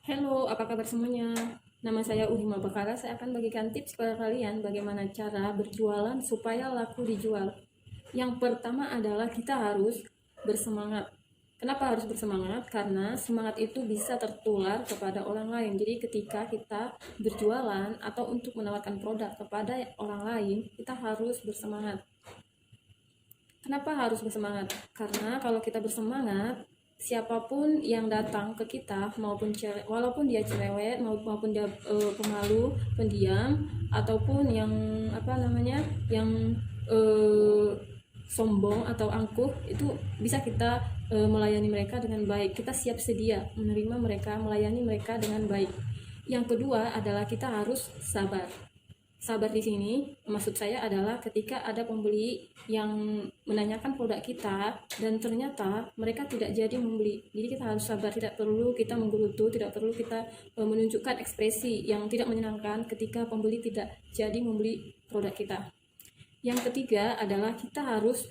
Halo, apa kabar semuanya? Nama saya Uhima Bakara. Saya akan bagikan tips kepada kalian bagaimana cara berjualan supaya laku dijual. Yang pertama adalah kita harus bersemangat. Kenapa harus bersemangat? Karena semangat itu bisa tertular kepada orang lain. Jadi ketika kita berjualan atau untuk menawarkan produk kepada orang lain, kita harus bersemangat. Kenapa harus bersemangat? Karena kalau kita bersemangat, siapapun yang datang ke kita, maupun cewek, walaupun dia cerewet, maupun dia pemalu, pendiam, ataupun yang yang eh, sombong atau angkuh, itu bisa kita melayani mereka dengan baik. Kita siap sedia menerima mereka, melayani mereka dengan baik. Yang kedua adalah kita harus sabar. Sabar di sini maksud saya adalah ketika ada pembeli yang menanyakan produk kita dan ternyata mereka tidak jadi membeli. Jadi kita harus sabar, tidak perlu kita menggerutu, tidak perlu kita menunjukkan ekspresi yang tidak menyenangkan ketika pembeli tidak jadi membeli produk kita. Yang ketiga adalah kita harus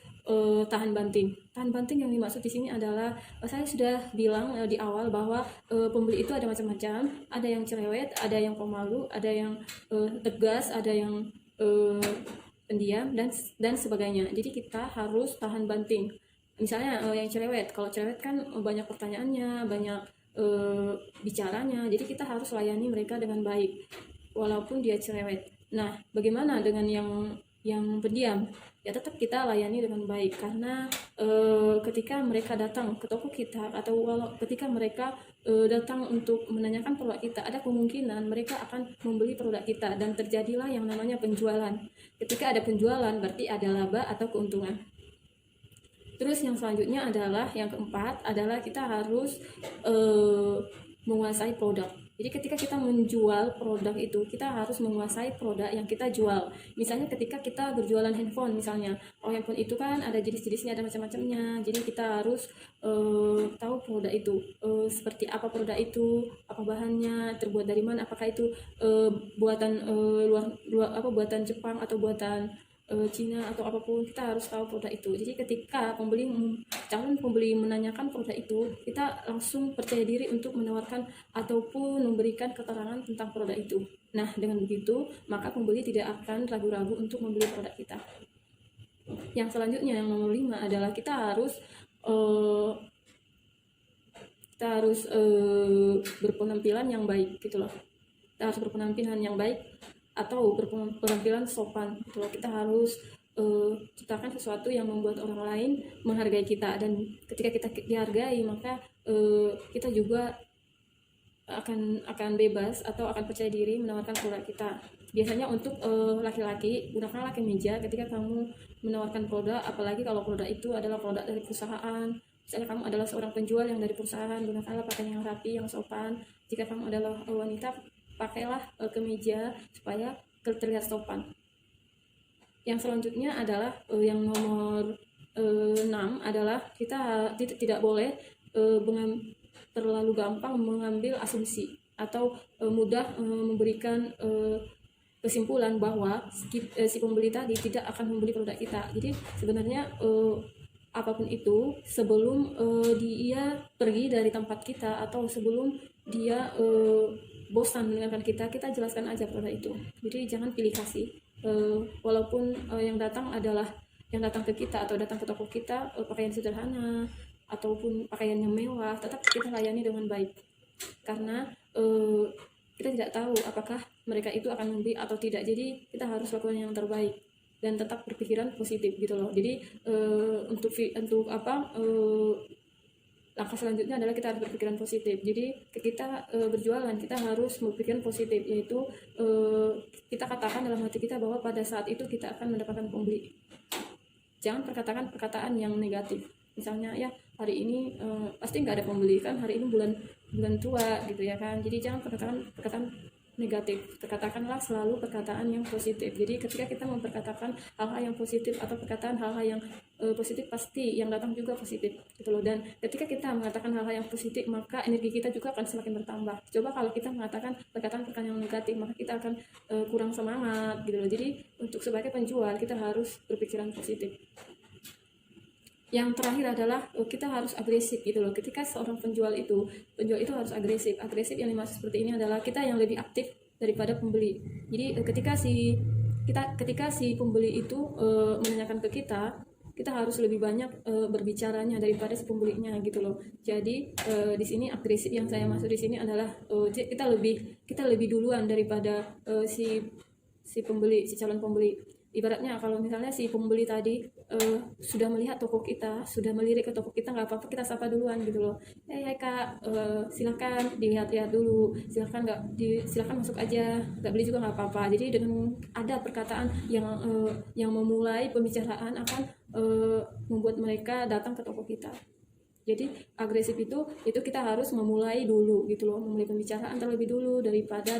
tahan banting. Tahan banting yang dimaksud di sini adalah saya sudah bilang di awal bahwa pembeli itu ada macam-macam, ada yang cerewet, ada yang pemalu, ada yang tegas, ada yang eh, pendiam dan sebagainya. Jadi kita harus tahan banting. Misalnya yang cerewet, kalau cerewet kan banyak pertanyaannya, banyak bicaranya. Jadi kita harus layani mereka dengan baik walaupun dia cerewet. Nah, bagaimana dengan yang pendiam? Ya tetap kita layani dengan baik karena ketika mereka datang ke toko kita atau ketika mereka datang untuk menanyakan produk kita, ada kemungkinan mereka akan membeli produk kita dan terjadilah yang namanya penjualan. Ketika ada penjualan berarti ada laba atau keuntungan. Terus yang selanjutnya adalah yang keempat adalah kita harus menguasai produk. Jadi ketika kita menjual produk itu, kita harus menguasai produk yang kita jual. Misalnya ketika kita berjualan handphone misalnya, handphone itu kan ada jenis-jenisnya, ada macam-macamnya. Jadi kita harus tahu produk itu, seperti apa produk itu, apa bahannya, terbuat dari mana, apakah itu buatan buatan Jepang atau buatan Cina atau apapun, kita harus tahu produk itu. Jadi ketika calon pembeli menanyakan produk itu, kita langsung percaya diri untuk menawarkan ataupun memberikan keterangan tentang produk itu. Nah, dengan begitu maka pembeli tidak akan ragu-ragu untuk membeli produk kita. Yang selanjutnya, yang nomor 5 adalah kita harus berpenampilan yang baik gitu loh. Kita harus berpenampilan yang baik atau berpenampilan sopan gitu loh. Kita harus ciptakan sesuatu yang membuat orang lain menghargai kita, dan ketika kita dihargai maka kita juga akan bebas atau akan percaya diri menawarkan produk kita. Biasanya untuk laki-laki, gunakanlah kemeja ketika kamu menawarkan produk, apalagi kalau produk itu adalah produk dari perusahaan. Misalnya kamu adalah seorang penjual yang dari perusahaan, gunakanlah pakaian yang rapi, yang sopan. Jika kamu adalah wanita, pakailah kemeja supaya terlihat sopan. Yang selanjutnya adalah yang nomor 6 adalah kita tidak boleh terlalu gampang mengambil asumsi atau mudah memberikan kesimpulan bahwa si pembeli tadi tidak akan membeli produk kita. Jadi sebenarnya apapun itu, sebelum dia pergi dari tempat kita atau sebelum dia bosan mendengarkan kita jelaskan aja produk itu. Jadi jangan pilih kasih. Walaupun yang datang ke kita atau datang ke toko kita pakaian sederhana ataupun pakaian yang mewah, tetap kita layani dengan baik karena kita tidak tahu apakah mereka itu akan membeli atau tidak. Jadi kita harus lakukan yang terbaik dan tetap berpikiran positif gitu loh. Jadi langkah selanjutnya adalah kita harus berpikiran positif. Jadi kita berjualan, kita harus berpikiran positif, yaitu kita katakan dalam hati kita bahwa pada saat itu kita akan mendapatkan pembeli. Jangan perkatakan perkataan yang negatif. Misalnya ya hari ini pasti nggak ada pembeli, kan hari ini bulan tua gitu ya kan. Jadi jangan perkataan negatif, katakanlah selalu perkataan yang positif. Jadi ketika kita memperkatakan hal-hal yang positif atau perkataan hal-hal yang positif, pasti yang datang juga positif gitu loh. Dan ketika kita mengatakan hal-hal yang positif, maka energi kita juga akan semakin bertambah. Coba kalau kita mengatakan perkataan-perkataan yang negatif, maka kita akan kurang semangat gitu loh. Jadi untuk sebagai penjual kita harus berpikiran positif. Yang terakhir adalah kita harus agresif gitu loh. Ketika seorang penjual itu harus agresif. Agresif yang dimaksud seperti ini adalah kita yang lebih aktif daripada pembeli. Jadi ketika si pembeli itu menanyakan ke kita harus lebih banyak berbicaranya daripada si pembelinya gitu loh. Jadi di sini agresif yang saya maksud di sini adalah kita lebih duluan daripada si pembeli, si calon pembeli. Ibaratnya kalau misalnya si pembeli tadi sudah melihat toko kita, sudah melirik ke toko kita, nggak apa-apa kita sapa duluan gitu loh. Hai kak, silakan dilihat-lihat dulu, silakan masuk aja, nggak beli juga nggak apa-apa. Jadi dengan ada perkataan yang memulai pembicaraan akan membuat mereka datang ke toko kita. Jadi agresif itu kita harus memulai dulu gitu loh, memulai pembicaraan terlebih dulu daripada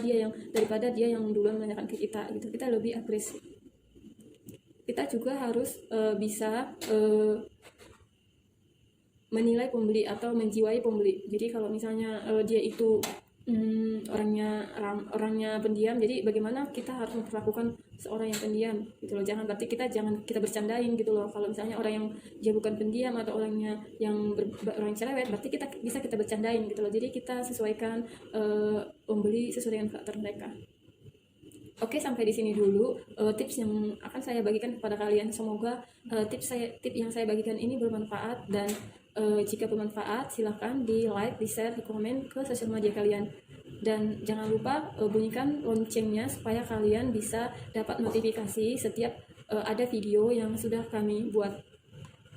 dia yang duluan menanyakan ke kita gitu. Kita lebih agresif. Kita juga harus bisa menilai pembeli atau menjiwai pembeli. Jadi kalau misalnya dia itu orangnya pendiam, jadi bagaimana kita harus memperlakukan seorang yang pendiam gitu loh. Jangan kita bercandain gitu loh. Kalau misalnya orang yang dia bukan pendiam atau orangnya orang cerewet, berarti kita bercandain gitu loh. Jadi kita sesuaikan pembeli sesuai dengan karakter mereka. Oke, sampai di sini dulu tips yang akan saya bagikan kepada kalian. Semoga tips yang saya bagikan ini bermanfaat, dan jika bermanfaat silahkan di like, di share, di komen ke sosial media kalian. Dan jangan lupa bunyikan loncengnya supaya kalian bisa dapat notifikasi setiap ada video yang sudah kami buat.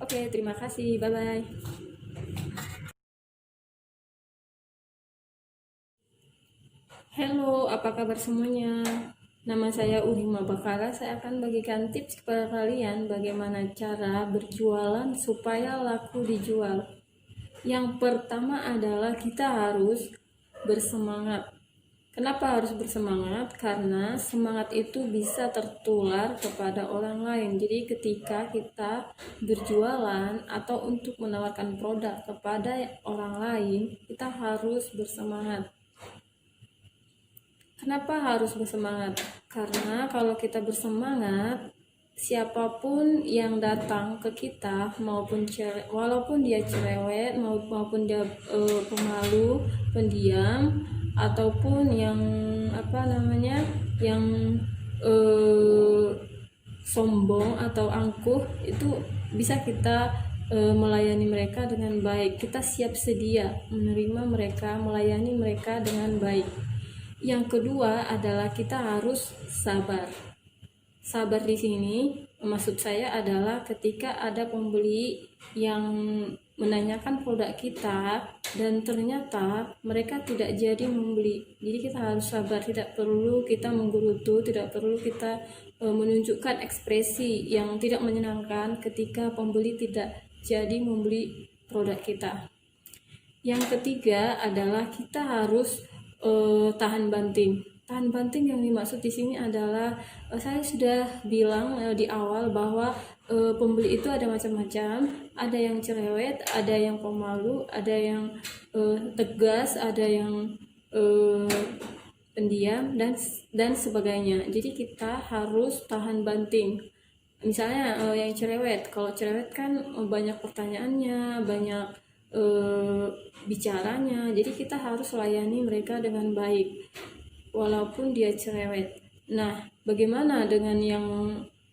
Oke, terima kasih. Bye-bye. Halo, apa kabar semuanya? Nama saya Uhima Bakara. Saya akan bagikan tips kepada kalian bagaimana cara berjualan supaya laku dijual. Yang pertama adalah kita harus bersemangat. Kenapa harus bersemangat? Karena semangat itu bisa tertular kepada orang lain. Jadi ketika kita berjualan atau untuk menawarkan produk kepada orang lain, kita harus bersemangat. Kenapa harus bersemangat? Karena kalau kita bersemangat, siapapun yang datang ke kita, walaupun dia cerewet, maupun dia pemalu, pendiam, ataupun yang sombong atau angkuh, itu bisa kita melayani mereka dengan baik. Kita siap sedia menerima mereka, melayani mereka dengan baik. Yang kedua adalah kita harus sabar. Sabar di sini maksud saya adalah ketika ada pembeli yang menanyakan produk kita dan ternyata mereka tidak jadi membeli. Jadi kita harus sabar, tidak perlu kita menggerutu, tidak perlu kita menunjukkan ekspresi yang tidak menyenangkan ketika pembeli tidak jadi membeli produk kita. Yang ketiga adalah kita harus tahan banting. Tahan banting yang dimaksud di sini adalah saya sudah bilang di awal bahwa pembeli itu ada macam-macam, ada yang cerewet, ada yang pemalu, ada yang tegas, ada yang pendiam dan sebagainya. Jadi kita harus tahan banting. Misalnya yang cerewet, kalau cerewet kan banyak pertanyaannya, banyak bicaranya, jadi kita harus layani mereka dengan baik walaupun dia cerewet. Nah, bagaimana dengan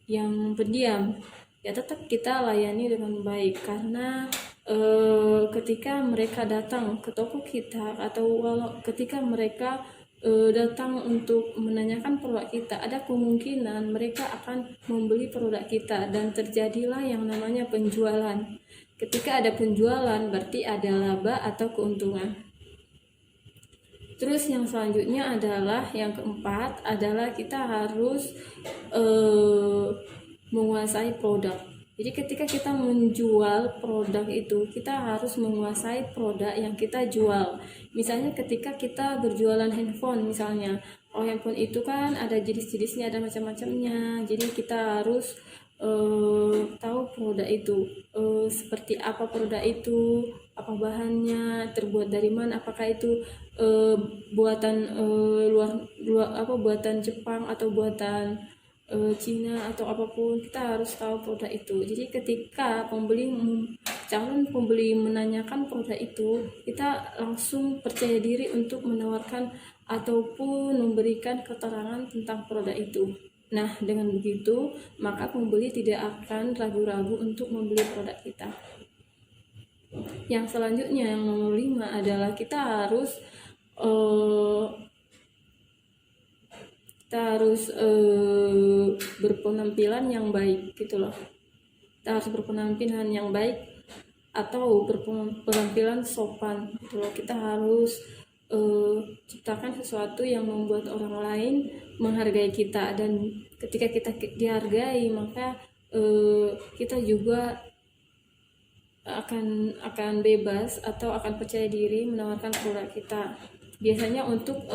yang pendiam? Ya tetap kita layani dengan baik, karena ketika mereka datang ke toko kita atau ketika mereka datang untuk menanyakan produk kita, ada kemungkinan mereka akan membeli produk kita dan terjadilah yang namanya penjualan. Ketika ada penjualan berarti ada laba atau keuntungan. Terus yang selanjutnya adalah yang keempat adalah kita harus menguasai produk. Jadi ketika kita menjual produk itu, kita harus menguasai produk yang kita jual. Misalnya ketika kita berjualan handphone misalnya, handphone itu kan ada jenis-jenisnya, ada macam-macamnya. Jadi kita harus tahu produk itu seperti apa produk itu, apa bahannya, terbuat dari mana, apakah itu buatan buatan Jepang atau buatan Cina atau apapun, kita harus tahu produk itu. Jadi ketika calon pembeli menanyakan produk itu, kita langsung percaya diri untuk menawarkan ataupun memberikan keterangan tentang produk itu. Nah, dengan begitu, maka pembeli tidak akan ragu-ragu untuk membeli produk kita. Yang selanjutnya, yang nomor 5 adalah kita harus berpenampilan yang baik gitu loh. Kita harus berpenampilan yang baik atau berpenampilan sopan gitu loh. Kita harus ciptakan sesuatu yang membuat orang lain menghargai kita, dan ketika kita dihargai maka kita juga akan bebas atau akan percaya diri menawarkan produk kita. Biasanya untuk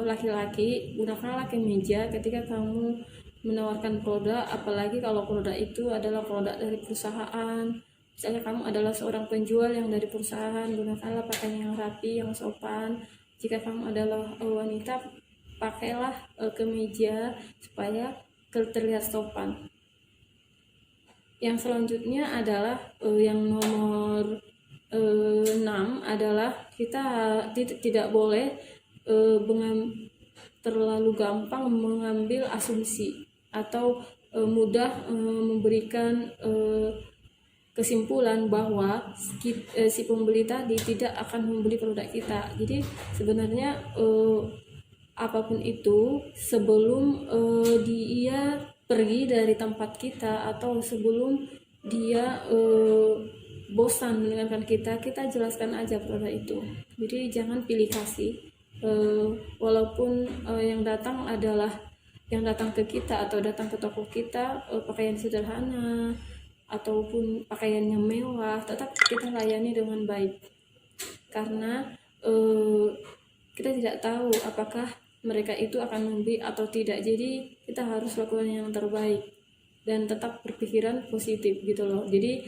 laki-laki, gunakanlah kemeja ketika kamu menawarkan produk, apalagi kalau produk itu adalah produk dari perusahaan. Misalnya kamu adalah seorang penjual yang dari perusahaan, gunakanlah pakaian yang rapi, yang sopan. Jika kamu adalah wanita, pakailah kemeja supaya terlihat sopan. Yang selanjutnya adalah yang nomor 6 adalah kita tidak boleh terlalu gampang mengambil asumsi atau mudah memberikan kesimpulan bahwa si pembeli tadi tidak akan membeli produk kita. Jadi sebenarnya apapun itu, sebelum dia pergi dari tempat kita atau sebelum dia bosan mendengarkan kita jelaskan aja produk itu. Jadi jangan pilih kasih, walaupun yang datang ke kita atau datang ke toko kita pakaian sederhana ataupun pakaiannya mewah, tetap kita layani dengan baik, karena kita tidak tahu apakah mereka itu akan membeli atau tidak. Jadi kita harus lakukan yang terbaik dan tetap berpikiran positif gitu loh. Jadi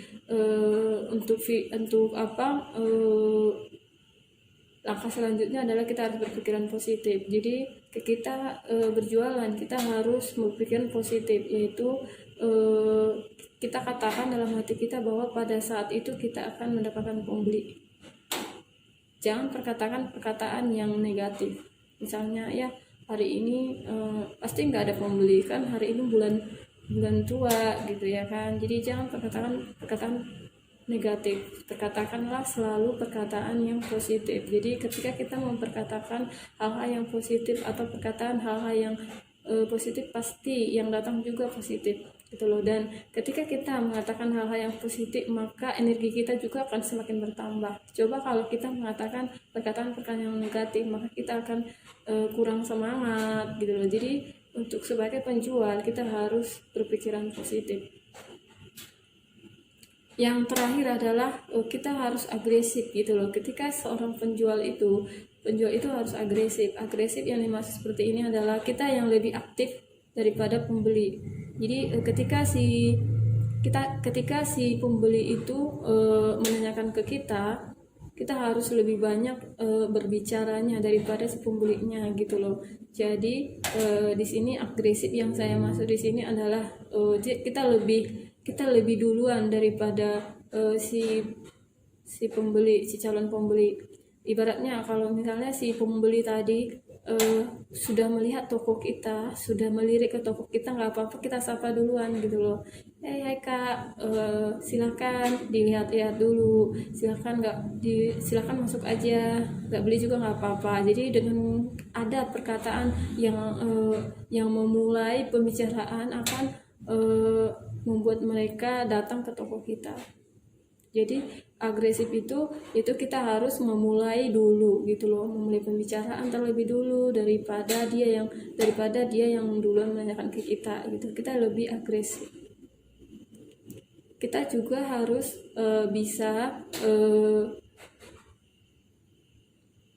langkah selanjutnya adalah kita harus berpikiran positif. Jadi kita berjualan, kita harus berpikiran positif, yaitu kita katakan dalam hati kita bahwa pada saat itu kita akan mendapatkan pembeli. Jangan perkatakan perkataan yang negatif. Misalnya, ya hari ini pasti nggak ada pembeli, kan hari ini bulan tua gitu ya kan. Jadi jangan perkataan negatif, katakanlah selalu perkataan yang positif. Jadi ketika kita memperkatakan hal-hal yang positif atau perkataan hal-hal yang positif, pasti yang datang juga positif gitu loh. Dan ketika kita mengatakan hal-hal yang positif, maka energi kita juga akan semakin bertambah. Coba kalau kita mengatakan perkataan-perkataan yang negatif, maka kita akan kurang semangat gitu loh. Jadi untuk sebagai penjual kita harus berpikiran positif. Yang terakhir adalah kita harus agresif gitu loh. Ketika seorang penjual itu harus agresif. Agresif yang dimaksud seperti ini adalah kita yang lebih aktif daripada pembeli. Jadi ketika si pembeli itu menanyakan ke kita harus lebih banyak berbicaranya daripada si pembelinya gitu loh. Jadi di sini agresif yang saya maksud di sini adalah kita lebih duluan daripada si calon pembeli. Ibaratnya kalau misalnya si pembeli tadi sudah melihat toko kita, sudah melirik ke toko kita, nggak apa-apa kita sapa duluan gitu loh. Hai kak, silakan dilihat-lihat dulu, silakan masuk aja, nggak beli juga nggak apa-apa. Jadi dengan ada perkataan yang memulai pembicaraan akan membuat mereka datang ke toko kita. Jadi agresif itu kita harus memulai dulu gitu loh, memulai pembicaraan terlebih dulu daripada dia yang duluan menanyakan ke kita gitu. Kita lebih agresif. Kita juga harus bisa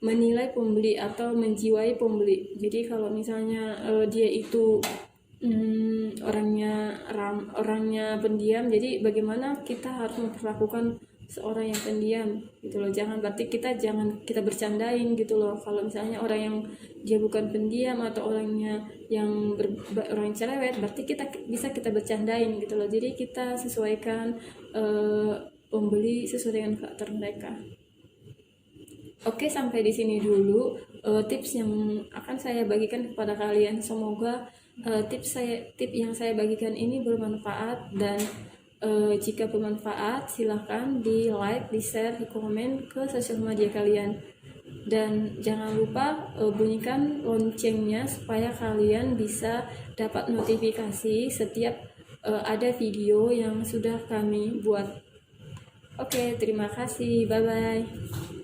menilai pembeli atau menjiwai pembeli. Jadi kalau misalnya dia itu orangnya pendiam, jadi bagaimana kita harus memperlakukan seorang yang pendiam gitu loh. Jangan kita bercandain gitu loh. Kalau misalnya orang yang dia bukan pendiam atau orangnya yang orang yang cerewet, berarti kita bercandain gitu loh. Jadi kita sesuaikan pembeli sesuai dengan karakter mereka. Oke, sampai di sini dulu tips yang akan saya bagikan kepada kalian. Semoga tips yang saya bagikan ini bermanfaat, dan jika bermanfaat silahkan di like, di share, di komen ke sosial media kalian, dan jangan lupa bunyikan loncengnya supaya kalian bisa dapat notifikasi setiap ada video yang sudah kami buat. Oke, terima kasih, bye bye.